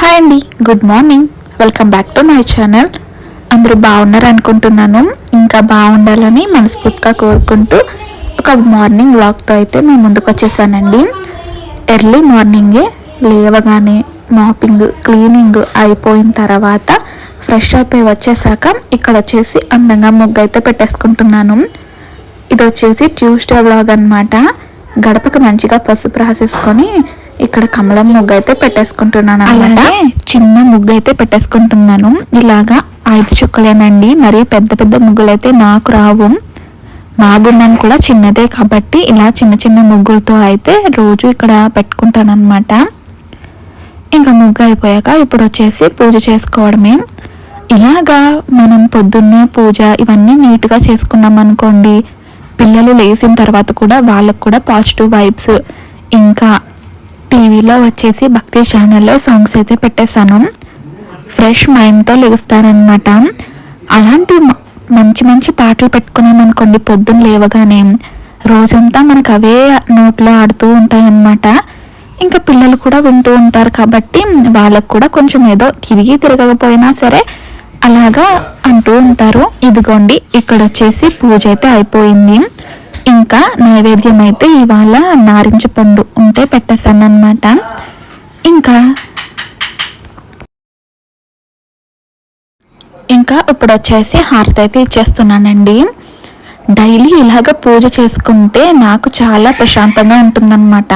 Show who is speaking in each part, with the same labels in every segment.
Speaker 1: Hi అండి, good morning. Welcome back to my channel. అందరూ బాగున్నారు అనుకుంటున్నాను. ఇంకా బాగుండాలని మనస్ఫూర్తిగా కోరుకుంటూ ఒక మార్నింగ్ వ్లాగ్తో అయితే మేము ముందుకు వచ్చేసానండి. ఎర్లీ మార్నింగే లేవగానే మాపింగ్ క్లీనింగ్ అయిపోయిన తర్వాత ఫ్రెష్ అయిపోయి వచ్చేసాక ఇక్కడ వచ్చేసి అందంగా ముగ్గు అయితే పెట్టేసుకుంటున్నాను. ఇది వచ్చేసి ట్యూస్డే వ్లాగ్ అనమాట. గడపకి మంచిగా పసుపు రాసేసుకొని ఇక్కడ కమలం ముగ్గు అయితే పెట్టేసుకుంటున్నాను అనమాట. చిన్న ముగ్గు అయితే పెట్టేసుకుంటున్నాను. ఇలాగా 5 చుక్కలేనండి, మరి పెద్ద పెద్ద ముగ్గులు అయితే నాకు రావు. మా గుమ్మం కూడా చిన్నదే కాబట్టి ఇలా చిన్న చిన్న ముగ్గులతో అయితే రోజు ఇక్కడ పెట్టుకుంటాను అనమాట. ఇంకా ముగ్గు అయిపోయాక ఇప్పుడు వచ్చేసి పూజ చేసుకోవడమే. ఇలాగా మనం పొద్దున్నే పూజ ఇవన్నీ నీట్గా చేసుకున్నాం అనుకోండి, పిల్లలు లేచిన తర్వాత కూడా వాళ్ళకు కూడా పాజిటివ్ వైబ్స్. ఇంకా టీవీలో వచ్చేసి భక్తి ఛానల్లో సాంగ్స్ అయితే పెట్టేశాను. ఫ్రెష్ మైండ్తో లెగుస్తారనమాట. అలాంటి మంచి మంచి పాటలు పెట్టుకున్నాం అనుకోండి, పొద్దున్న లేవగానే రోజంతా మనకు అవే నోట్లో ఆడుతూ ఉంటాయన్నమాట. ఇంకా పిల్లలు కూడా వింటూ ఉంటారు కాబట్టి వాళ్ళకు కూడా కొంచెం ఏదో తిరగకపోయినా సరే అలాగా అంటూ ఉంటారు. ఇదిగోండి ఇక్కడ వచ్చేసి పూజ అయితే అయిపోయింది. ఇంకా నైవేద్యం అయితే ఇవాళ నారింజ పండు ఉంటే పెట్టేశాను అనమాట. ఇంకా ఇప్పుడు వచ్చేసి హారతి అయితే ఇచ్చేస్తున్నానండి. డైలీ ఇలాగ పూజ చేసుకుంటే నాకు చాలా ప్రశాంతంగా ఉంటుందన్నమాట.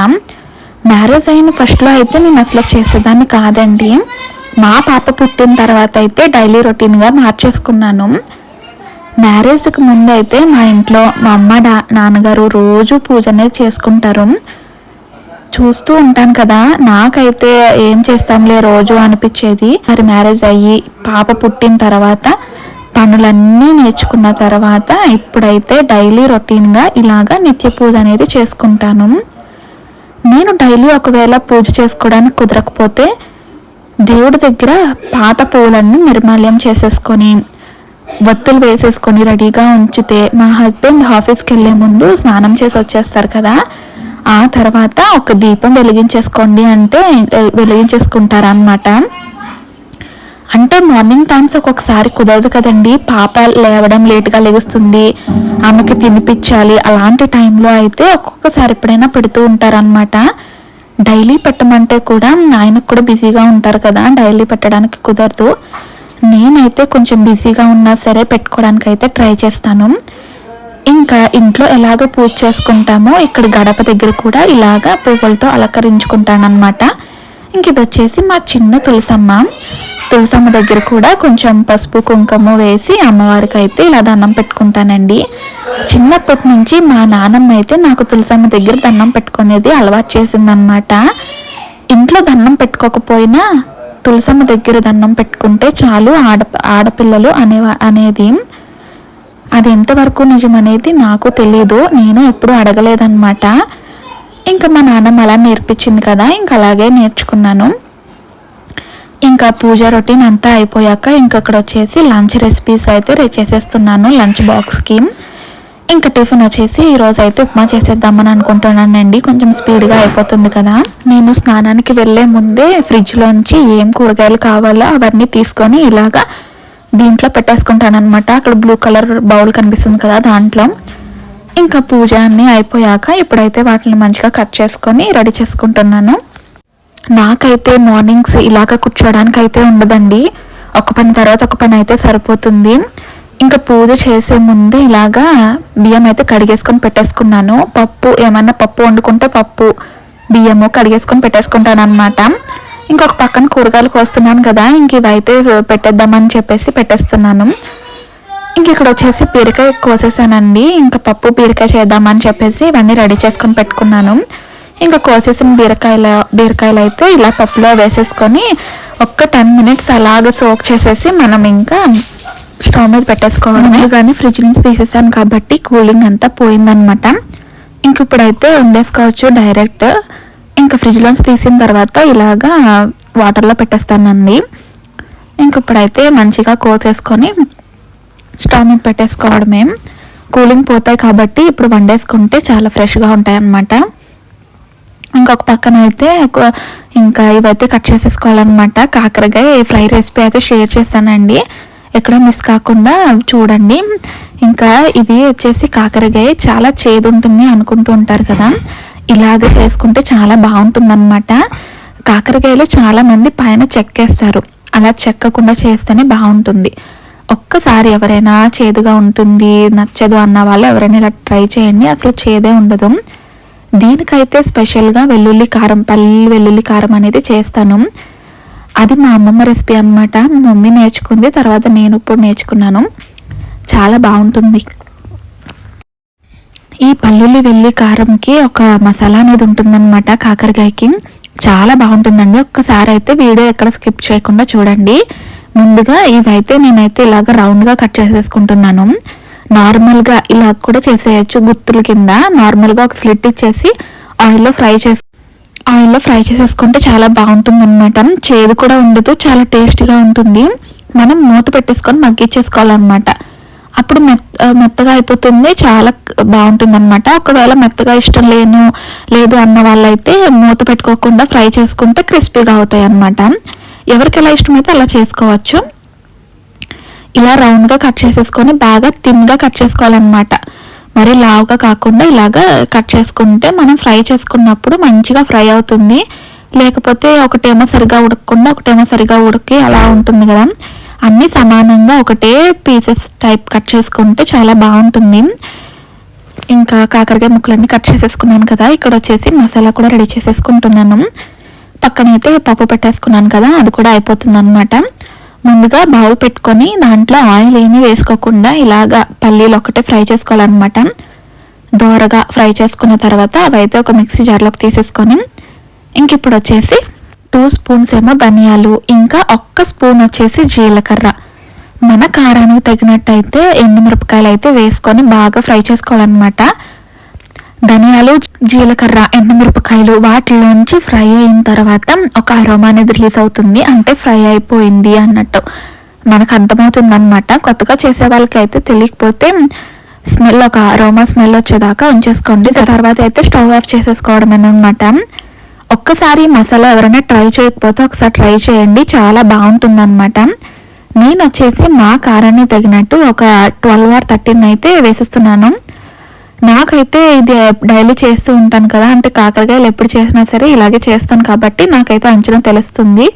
Speaker 1: మ్యారేజ్ అయిన ఫస్ట్లో అయితే నేను అసలు చేసేదాన్ని కాదండి. మా పాప పుట్టిన తర్వాత అయితే డైలీ రొటీన్గా మార్చేసుకున్నాను. మ్యారేజ్కి ముందు అయితే మా ఇంట్లో మా అమ్మ నాన్నగారు రోజు పూజ అనేది చేసుకుంటారు. చూస్తూ ఉంటాను కదా, నాకైతే ఏం చేస్తాంలే రోజు అనిపించేది. మరి మ్యారేజ్ అయ్యి పాప పుట్టిన తర్వాత పనులన్నీ నేర్చుకున్న తర్వాత ఇప్పుడైతే డైలీ రొటీన్గా ఇలాగా నిత్య పూజ అనేది చేసుకుంటాను. నేను డైలీ ఒకవేళ పూజ చేసుకోవడానికి కుదరకపోతే దేవుడి దగ్గర పాత పూలన్నీ నిర్మాల్యం చేసేసుకొని వత్తులు వేసేసుకొని రెడీగా ఉంచితే మా హస్బెండ్ ఆఫీస్కి వెళ్ళే ముందు స్నానం చేసి వచ్చేస్తారు కదా, ఆ తర్వాత ఒక దీపం వెలిగించేసుకోండి అంటే వెలిగించేసుకుంటారనమాట. అంటే మార్నింగ్ టైమ్స్ ఒక్కొక్కసారి కుదరదు కదండి, పాప లేవడం లేట్గా లెగుస్తుంది, ఆమెకి తినిపించాలి. అలాంటి టైంలో అయితే ఒక్కొక్కసారి ఎప్పుడైనా పెడుతూ ఉంటారనమాట. డైలీ పెట్టమంటే కూడా ఆయనకు కూడా బిజీగా ఉంటారు కదా, డైలీ పెట్టడానికి కుదరదు. నేనైతే కొంచెం బిజీగా ఉన్నా సరే పెట్టుకోవడానికి అయితే ట్రై చేస్తాను. ఇంకా ఇంట్లో ఎలాగ పూజ చేసుకుంటామో ఇక్కడ గడప దగ్గర కూడా ఇలాగ పువ్వులతో అలంకరించుకుంటాను అనమాట. ఇంక ఇది వచ్చేసి మా చిన్న తులసమ్మ దగ్గర కూడా కొంచెం పసుపు కుంకుమ వేసి అమ్మవారికి అయితే ఇలా దండం పెట్టుకుంటానండి. చిన్నప్పటి నుంచి మా నాన్నమ్మ అయితే నాకు తులసమ్మ దగ్గర దండం పెట్టుకునేది అలవాటు చేసిందనమాట. ఇంట్లో దండం పెట్టుకోకపోయినా తులసమ్మ దగ్గర దండం పెట్టుకుంటే చాలు ఆడపిల్లలు అనేది. అది ఎంతవరకు నిజం అనేది నాకు తెలియదు, నేను ఎప్పుడు అడగలేదన్నమాట. ఇంకా మా నాన్నమ్మ అలా నేర్పించింది కదా, ఇంకా అలాగే నేర్చుకున్నాను. ఇంకా పూజ రొటీన్ అంతా అయిపోయాక ఇంకక్కడ వచ్చేసి లంచ్ రెసిపీస్ అయితే చేసేస్తున్నాను లంచ్ బాక్స్కి. ఇంకా టిఫిన్ వచ్చేసి ఈరోజు అయితే ఉప్మా చేసేద్దామని అనుకుంటున్నానండి, కొంచెం స్పీడ్గా అయిపోతుంది కదా. నేను స్నానానికి వెళ్ళే ముందే ఫ్రిడ్జ్లోంచి ఏం కూరగాయలు కావాలో అవన్నీ తీసుకొని ఇలాగా దీంట్లో పెట్టేసుకుంటాను అనమాట. అక్కడ బ్లూ కలర్ బౌల్ కనిపిస్తుంది కదా, దాంట్లో. ఇంకా పూజ అన్నీ అయిపోయాక ఇప్పుడైతే వాటిని మంచిగా కట్ చేసుకొని రెడీ చేసుకుంటున్నాను. నాకైతే మార్నింగ్స్ ఇలాగ కూర్చోడానికి అయితే ఉండదండి, ఒక పని తర్వాత ఒక పని అయితే సరిపోతుంది. ఇంకా పూజ చేసే ముందే ఇలాగా బియ్యం అయితే కడిగేసుకొని పెట్టేసుకున్నాను. ఏమన్నా పప్పు వండుకుంటే పప్పు బియ్యము కడిగేసుకొని పెట్టేసుకుంటాను అనమాట. ఇంకొక పక్కన కూరగాయలు కోస్తున్నాను కదా, ఇంక ఇవైతే పెట్టేద్దామని చెప్పేసి పెట్టేస్తున్నాను. ఇంక ఇక్కడ వచ్చేసి బీరకాయ కోసేసానండి. ఇంకా పప్పు బీరకాయ చేద్దామని చెప్పేసి ఇవన్నీ రెడీ చేసుకొని పెట్టుకున్నాను. ఇంకా కోసేసిన బీరకాయలు అయితే ఇలా పప్పులో వేసేసుకొని ఒక్క 10 మినిట్స్ అలాగ సోక్ చేసేసి మనం ఇంకా స్టవ్ మీద పెట్టేసుకోవడం. కానీ ఫ్రిడ్జ్ నుంచి తీసేసాను కాబట్టి కూలింగ్ అంతా పోయిందనమాట. ఇంక ఇప్పుడైతే వండేసుకోవచ్చు డైరెక్ట్. ఇంకా ఫ్రిడ్జ్లోంచి తీసిన తర్వాత ఇలాగా వాటర్లో పెట్టేస్తానండి. ఇంక ఇప్పుడైతే మంచిగా కోసేసుకొని స్టవ్ మీద పెట్టేసుకోవడమే. కూలింగ్ పోతాయి కాబట్టి ఇప్పుడు వండేసుకుంటే చాలా ఫ్రెష్గా ఉంటాయి అన్నమాట. ఇంకొక పక్కన అయితే ఇంకా ఇవైతే కట్ చేసేసుకోవాలన్నమాట. కాకరకాయ ఫ్రై రెసిపీ అయితే షేర్ చేస్తానండి, ఎక్కడ మిస్ కాకుండా చూడండి. ఇంకా ఇది వచ్చేసి కాకరకాయ చాలా చేదు ఉంటుంది అనుకుంటూ ఉంటారు కదా, ఇలాగ చేసుకుంటే చాలా బాగుంటుంది అనమాట. కాకరకాయలో చాలా మంది పైన చెక్కేస్తారు, అలా చెక్కకుండా చేస్తేనే బాగుంటుంది. ఒక్కసారి ఎవరైనా చేదుగా ఉంటుంది నచ్చదు అన్న వాళ్ళు ఎవరైనా ఇలా ట్రై చేయండి, అసలు చేదే ఉండదు. దీనికైతే స్పెషల్గా వెల్లుల్లి కారం, పల్లి వెల్లుల్లి కారం అనేది చేస్తాను. అది మా అమ్మమ్మ రెసిపీ అనమాట. మమ్మీ నేర్చుకుంది, తర్వాత నేను ఇప్పుడు నేర్చుకున్నాను. చాలా బాగుంటుంది. ఈ పల్లుల్లి వెల్లి కారంకి ఒక మసాలా అనేది ఉంటుందన్నమాట కాకరకాయకి, చాలా బాగుంటుందండి. ఒక్కసారి అయితే వీడియో ఎక్కడ స్కిప్ చేయకుండా చూడండి. ముందుగా ఇవైతే నేనైతే ఇలాగ రౌండ్గా కట్ చేసేసుకుంటున్నాను. నార్మల్గా ఇలా కూడా చేసేయచ్చు, గుత్తుల కింద నార్మల్గా ఒక స్లిట్ ఇచ్చేసి ఆయిల్లో ఫ్రై చేసేసుకుంటే చాలా బాగుంటుంది అనమాట. చేదు కూడా ఉండదు, చాలా టేస్టీగా ఉంటుంది. మనం మూత పెట్టేసుకొని మగ్గిచ్చేసుకోవాలన్నమాట. అప్పుడు మెత్తగా అయిపోతుంది, చాలా బాగుంటుంది అనమాట. ఒకవేళ మెత్తగా ఇష్టం లేదు అన్న వాళ్ళైతే మూత పెట్టుకోకుండా ఫ్రై చేసుకుంటే క్రిస్పీగా అవుతాయి అన్నమాట. ఎవరికి ఎలా ఇష్టమైతే అలా చేసుకోవచ్చు. ఇలా రౌండ్గా కట్ చేసేసుకొని బాగా థిన్గా కట్ చేసుకోవాలన్నమాట. మరి లావుగా కాకుండా ఇలాగా కట్ చేసుకుంటే మనం ఫ్రై చేసుకున్నప్పుడు మంచిగా ఫ్రై అవుతుంది. లేకపోతే ఒకటేమో సరిగా ఉడకకుండా ఒకటేమో సరిగా ఉడికి అలా ఉంటుంది కదా, అన్నీ సమానంగా ఒకటే పీసెస్ టైప్ కట్ చేసుకుంటే చాలా బాగుంటుంది. ఇంకా కాకరకాయ ముక్కలన్నీ కట్ చేసేసుకున్నాను కదా, ఇక్కడ వచ్చేసి మసాలా కూడా రెడీ చేసేసుకుంటున్నాను. పక్కనైతే పప్పు పెట్టేసుకున్నాను కదా, అది కూడా అయిపోతుంది అనమాట. ముందుగా బౌల్ పెట్టుకొని దాంట్లో ఆయిల్ ఏమీ వేసుకోకుండా ఇలాగా పల్లీలు ఒకటే ఫ్రై చేసుకోవాలన్నమాట. దోరగా ఫ్రై చేసుకున్న తర్వాత అవైతే ఒక మిక్సీ జార్లోకి తీసేసుకొని ఇంక ఇప్పుడు వచ్చేసి 2 స్పూన్స్ ఏమో ధనియాలు, ఇంకా 1 స్పూన్ వచ్చేసి జీలకర్ర, మన కారానికి తగినట్టయితే ఎండుమిరపకాయలు అయితే వేసుకొని బాగా ఫ్రై చేసుకోవాలన్నమాట. ధనియాలు, జీలకర్ర, ఎండుమిరపకాయలు వాటిలోంచి ఫ్రై అయిన తర్వాత ఒక అరోమా అనేది రిలీజ్ అవుతుంది, అంటే ఫ్రై అయిపోయింది అన్నట్టు మనకు అర్థమవుతుంది అనమాట. కొత్తగా చేసే వాళ్ళకి అయితే తెలియకపోతే స్మెల్, ఒక అరోమా స్మెల్ వచ్చేదాకా ఉంచేసుకోండి. తర్వాత అయితే స్టవ్ ఆఫ్ చేసేసుకోవడం అనమాట. ఒక్కసారి మసాలా ఎవరైనా ట్రై చేయకపోతే ఒకసారి ట్రై చేయండి, చాలా బాగుంటుంది అనమాట. నేను వచ్చేసి మా కారాన్ని తగినట్టు ఒక 12 or 13 అయితే వేసిస్తున్నాను. నాకైతే ఇది డైలీ చేస్తూ ఉంటాను కదా, అంటే కాకరకాయలు ఎప్పుడు చేసినా సరే ఇలాగే చేస్తాను కాబట్టి నాకైతే అంచనా తెలుస్తుంది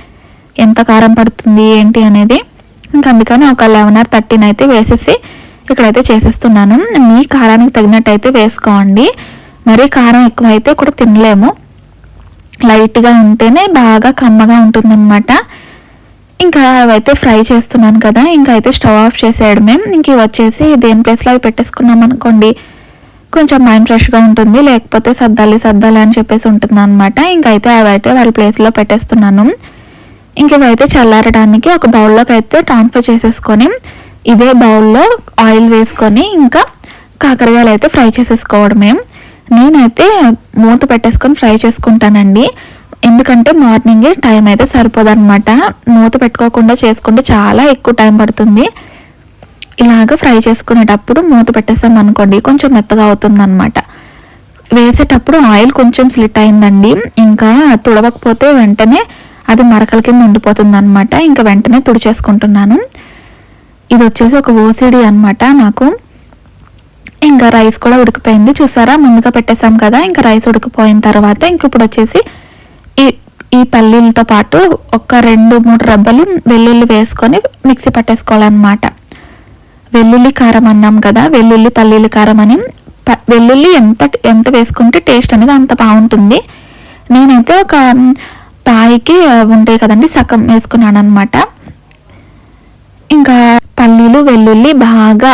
Speaker 1: ఎంత కారం పడుతుంది ఏంటి అనేది. ఇంకా అందుకని ఒక 11 or 13 అయితే వేసేసి ఇక్కడైతే చేసేస్తున్నాను. మీ కారానికి తగినట్టు అయితే వేసుకోండి, మరీ కారం ఎక్కువ అయితే కూడా తినలేము, లైట్గా ఉంటేనే బాగా కమ్మగా ఉంటుందన్నమాట. ఇంకా అవైతే ఫ్రై చేస్తున్నాను కదా, ఇంకా అయితే స్టవ్ ఆఫ్ చేసేయడమే. ఇంక వచ్చేసి దేని ప్లేస్లో అవి పెట్టేసుకున్నాం అనుకోండి కొంచెం మైండ్ ఫ్రెష్గా ఉంటుంది, లేకపోతే సర్దాలి అని చెప్పేసి ఉంటుంది అనమాట. ఇంకైతే అవైతే వాళ్ళ ప్లేస్లో పెట్టేస్తున్నాను. ఇంక ఇవైతే చల్లారడానికి ఒక బౌల్లోకి అయితే ట్రాన్స్ఫర్ చేసేసుకొని ఇదే బౌల్లో ఆయిల్ వేసుకొని ఇంకా కాకరకాయలు అయితే ఫ్రై చేసేసుకోవడమే. నేనైతే మూత పెట్టేసుకొని ఫ్రై చేసుకుంటానండి, ఎందుకంటే మార్నింగే టైం అయితే సరిపోదన్నమాట. మూత పెట్టుకోకుండా చేసుకుంటే చాలా ఎక్కువ టైం పడుతుంది. ఇలాగ ఫ్రై చేసుకునేటప్పుడు మూత పెట్టేసాం అనుకోండి కొంచెం మెత్తగా అవుతుంది అనమాట. వేసేటప్పుడు ఆయిల్ కొంచెం స్లిట్ అయిందండి, ఇంకా తుడవకపోతే వెంటనే అది మరకల కింద ఉండిపోతుంది అనమాట. ఇంకా వెంటనే తుడిచేసుకుంటున్నాను. ఇది వచ్చేసి ఒక ఓసిడి అనమాట నాకు. ఇంకా రైస్ కూడా ఉడికిపోయింది చూసారా, ముందుగా పెట్టేసాం కదా. ఇంకా రైస్ ఉడికిపోయిన తర్వాత ఇంక ఇప్పుడు వచ్చేసి ఈ పల్లీలతో పాటు ఒక 2-3 రెబ్బలు వెల్లుల్లి వేసుకొని మిక్సీ పట్టేసుకోవాలన్నమాట. వెల్లుల్లి కారం అన్నాం కదా, వెల్లుల్లి పల్లీల కారం అని. వెల్లుల్లి ఎంత వేసుకుంటే టేస్ట్ అనేది అంత బాగుంటుంది. నేనైతే ఒక పాయికి ఉంటాయి కదండి, సగం వేసుకున్నాను అనమాట. ఇంకా పల్లీలు వెల్లుల్లి బాగా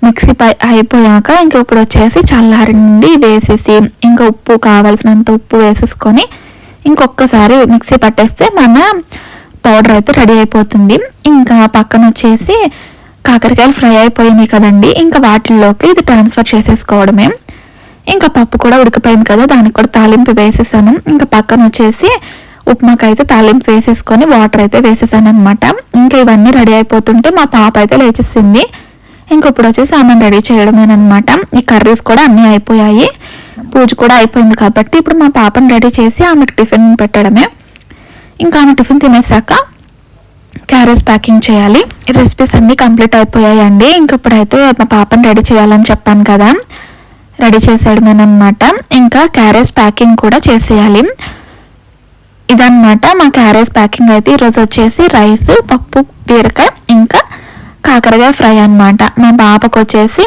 Speaker 1: మిక్సీ అయిపోయాక ఇంక ఇప్పుడు వచ్చేసి చల్లారింది ఇది వేసేసి ఇంకా ఉప్పు కావాల్సినంత ఉప్పు వేసేసుకొని ఇంకొకసారి మిక్సీ పట్టేస్తే మన పౌడర్ అయితే రెడీ అయిపోతుంది. ఇంకా పక్కన వచ్చేసి కాకరకాయలు ఫ్రై అయిపోయినాయి కదండి, ఇంకా వాటిల్లోకి ఇది ట్రాన్స్ఫర్ చేసేసుకోవడమే. ఇంకా పప్పు కూడా ఉడికిపోయింది కదా, దానికి కూడా తాలింపు వేసేసాను. ఇంకా పక్కన వచ్చేసి ఉప్మాకి అయితే తాలింపు వేసేసుకొని వాటర్ అయితే వేసేసాను అనమాట. ఇంకా ఇవన్నీ రెడీ అయిపోతుంటే మా పాప అయితే లేచేసింది. ఇంకొప్పుడు వచ్చేసి ఆమె రెడీ చేయడమేనమాట. ఈ కర్రీస్ కూడా అన్నీ అయిపోయాయి. పూజ కూడా అయిపోయింది కాబట్టి ఇప్పుడు మా పాపను రెడీ చేసి ఆమెకు టిఫిన్ పెట్టడమే. ఇంకా ఆమె టిఫిన్ తినేసాక క్యారేజ్ ప్యాకింగ్ చేయాలి. రెసిపీస్ అన్నీ కంప్లీట్ అయిపోయాయండి. ఇంక ఇప్పుడైతే మా పాపను రెడీ చేయాలని చెప్పాను కదా, రెడీ చేసేయడమేనమాట. ఇంకా క్యారేజ్ ప్యాకింగ్ కూడా చేసేయాలి. ఇదన్నమాట మా క్యారేజ్ ప్యాకింగ్ అయితే. ఈరోజు వచ్చేసి రైస్, పప్పు, బీరకాయ ఇంకా కాకరకాయ ఫ్రై అన్నమాట. మా పాపకు వచ్చేసి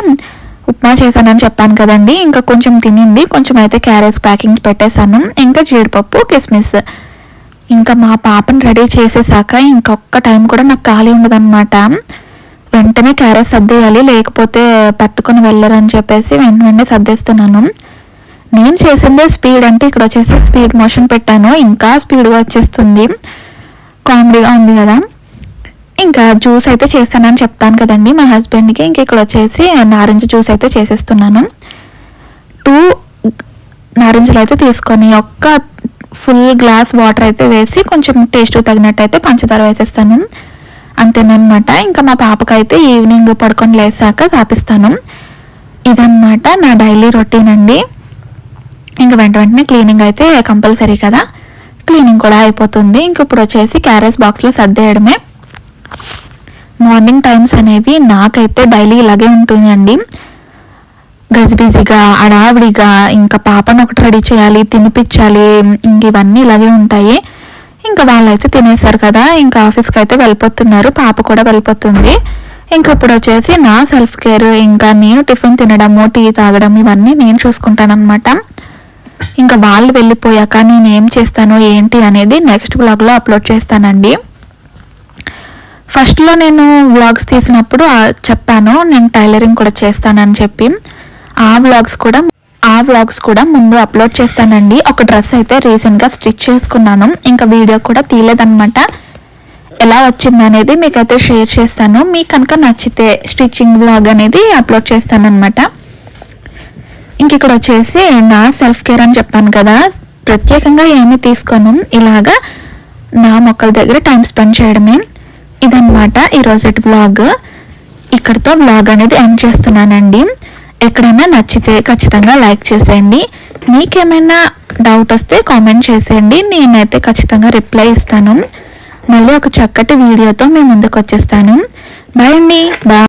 Speaker 1: ఉప్మా చేశానని చెప్పాను కదండి, ఇంకా కొంచెం తినింది, కొంచెం అయితే క్యారేజ్ ప్యాకింగ్ పెట్టేశాను. ఇంకా జీడిపప్పు, కిస్మిస్. ఇంకా మా పాపను రెడీ చేసేసాక ఇంకొక టైం కూడా నాకు ఖాళీ ఉండదన్నమాట. వెంటనే క్యారేజ్ సర్దేయాలి, లేకపోతే పట్టుకొని వెళ్ళరని చెప్పేసి వెంటనే సర్దేస్తున్నాను. నేను చేసిందే స్పీడ్ అంటే ఇక్కడ వచ్చేసి స్పీడ్ మోషన్ పెట్టాను, ఇంకా స్పీడ్గా వచ్చేస్తుంది. కామెడీగా ఉంది కదా. ఇంకా జ్యూస్ అయితే చేస్తానని చెప్తాను కదండి మా హస్బెండ్కి. ఇంక ఇక్కడ వచ్చేసి నారింజ జ్యూస్ అయితే చేసేస్తున్నాను. 2 నారింజలు అయితే తీసుకొని ఒక్క ఫుల్ గ్లాస్ వాటర్ అయితే వేసి కొంచెం టేస్ట్ తగినట్టు అయితే పంచదార వేసేస్తాను. అంతేనమాట. ఇంకా మా పాపకైతే ఈవినింగ్ పడుకొని లేసాక తాపిస్తాను. ఇదన్నమాట నా డైలీ రొటీన్ అండి. ఇంకా వెంటనే క్లీనింగ్ అయితే కంపల్సరీ కదా, క్లీనింగ్ కూడా అయిపోతుంది. ఇంక ఇప్పుడు వచ్చేసి క్యారేజ్ బాక్స్లో సర్దేయడమే. మార్నింగ్ టైమ్స్ అనేవి నాకైతే డైలీ ఇలాగే ఉంటుందండి, గజిబిజిగా అడావిడిగా. ఇంకా పాపను ఒకటి రెడీ చేయాలి, తినిపించాలి, ఇంక ఇవన్నీ ఇలాగే ఉంటాయి. ఇంకా వాళ్ళైతే తినేశారు కదా, ఇంకా ఆఫీస్కి అయితే వెళ్ళిపోతున్నారు, పాప కూడా వెళ్ళిపోతుంది. ఇంక ఇప్పుడు వచ్చేసి నా సెల్ఫ్ కేర్, ఇంకా నేను టిఫిన్ తినడము, టీ తాగడం ఇవన్నీ నేను చూసుకుంటానమాట. ఇంకా వాళ్ళు వెళ్ళిపోయాక నేను ఏం చేస్తాను ఏంటి అనేది నెక్స్ట్ వ్లాగ్లో అప్లోడ్ చేస్తానండి. ఫస్ట్లో నేను వ్లాగ్స్ తీసినప్పుడు చెప్పాను నేను టైలరింగ్ కూడా చేస్తానని చెప్పి. ఆ వ్లాగ్స్ కూడా ముందు అప్లోడ్ చేస్తానండి. ఒక డ్రెస్ అయితే రీసెంట్గా స్టిచ్ చేసుకున్నాను, ఇంకా వీడియో కూడా తీయలేదన్నమాట. ఎలా వచ్చింది అనేది మీకైతే షేర్ చేస్తాను. మీకు కనుక నచ్చితే స్టిచ్చింగ్ వ్లాగ్ అనేది అప్లోడ్ చేస్తానన్నమాట. ఇంక ఇక్కడ వచ్చేసి నా సెల్ఫ్ కేర్ అని చెప్పాను కదా, ప్రత్యేకంగా ఏమీ తీసుకోను, ఇలాగా నా మొక్కల దగ్గర టైం స్పెండ్ చేయడమే. ఇదన్నమాట ఈరోజు వ్లాగ్. ఇక్కడితో వ్లాగ్ అనేది ఎండ్ చేస్తున్నానండి. ఎక్కడైనా నచ్చితే ఖచ్చితంగా లైక్ చేసేయండి. మీకేమైనా డౌట్ వస్తే కామెంట్ చేసేయండి, నేనైతే ఖచ్చితంగా రిప్లై ఇస్తాను. మళ్ళీ ఒక చక్కటి వీడియోతో మీ ముందుకు వచ్చేస్తాను. బాయ్ అండి, బాయ్.